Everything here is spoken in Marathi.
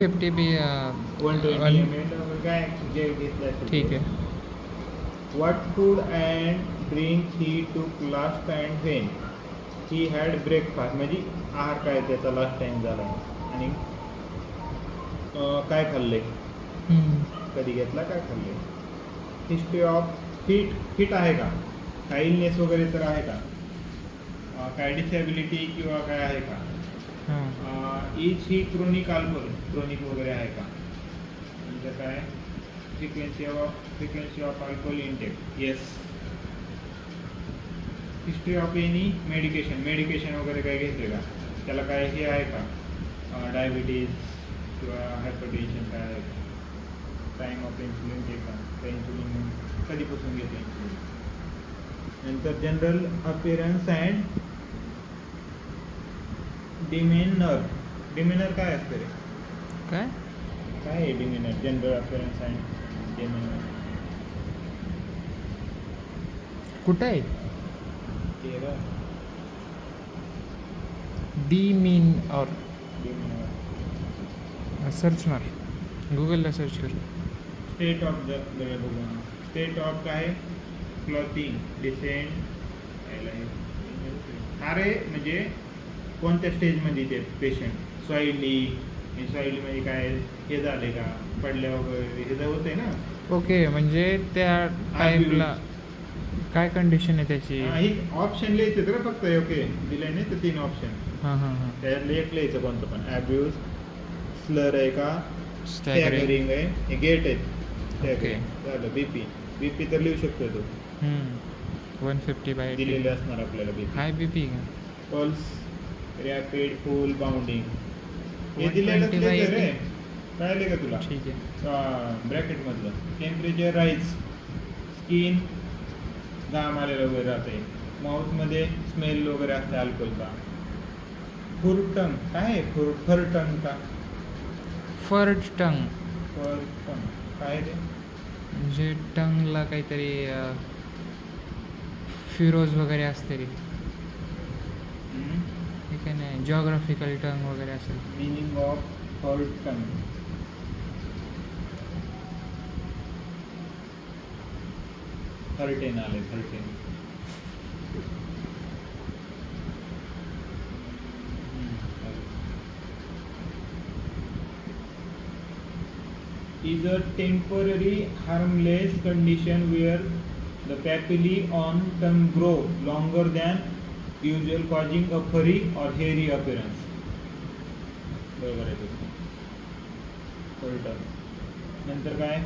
50 बी 120 ml काय जे घेतलं ठीक आहे. What food and drink he took last and when he had breakfast म्हणजे आहार काय त्याचा लास्ट टाइम झाला आणि काय खाल्ले कधी घेतला काय खाल्ले. हिस्ट्री ऑफ फिट आहे का, काय इलनेस वगैरे तर आहे का, काय डिसेबिलिटी किंवा काय आहे का, इज ही क्रोनिक वगैरे आहे का, म्हणजे काय frequency of alcohol intake yes. History of any medication वगैरे काय घेतले का, त्याला काय हे आहे का, डायबिटीज किंवा हायपरटेन्शन काय आहे का, टाईम ऑफ इन्सुलिन घे का, त्या इन्सुलिन कधीपासून घेते इन्सुलिन. नंतर जनरल अपिअरन्स अँड डिमेनर काय असतं रे, काय काय आहे डिमेनर, जनरल अपिअरन्स अँड डिमेनर कुठं आहे? तेरा डी मीन और डिमेनर सर्च मार, गुगलला सर्च कर. State of the state of काय क्लॉथिंग डिसेंट अरे म्हणजे कोणत्या स्टेजमध्ये ते पेशंट सॉइली म्हणजे काय हे झाले का, पडल्या वगैरे हे होते ना. ओके, म्हणजे त्या टाईमला काय कंडिशन आहे त्याची. ही ऑप्शन लिहायचे तर फक्त ओके दिले नाही तर 3 ऑप्शन, हां हां हां. त्यातलं एक लिहायचं कोणतं पण. ॲब्यूज, स्लर आहे का, स्टॅगरिंग. आहे, हे गेट आहेत. ओके. झालं. बीपी तर लिहू शकतो तो, 150/80 दिलेले असणार आपल्याला बीपी. हाय बीपी का. पल्स, रॅपिड, फुल, बाउंडिंग हे 120/80. दिलेलं रे, कळले का तुला. ठीक आहे. ब्रॅकेटमधलं टेम्परेचर राईज, स्किन घाम आलेलं वगैरे राहते, माउथमध्ये स्मेल वगैरे असते अल्कोहोलचा. फुरटंग काय आहे, फरटंग का फर्ट टंग फरटंग काय आहे ते, म्हणजे टंगला काहीतरी फिरोज वगैरे असते रे, हे काय नाही जॉग्राफिकल टंग वगैरे असेल. Meaning of फरटंग. थर्टेन आले, थर्टेन. is a temporary harmless condition where the papillae on tongue grow longer than usual causing a furry or hairy appearance. बरोबर आहे. नंतर काय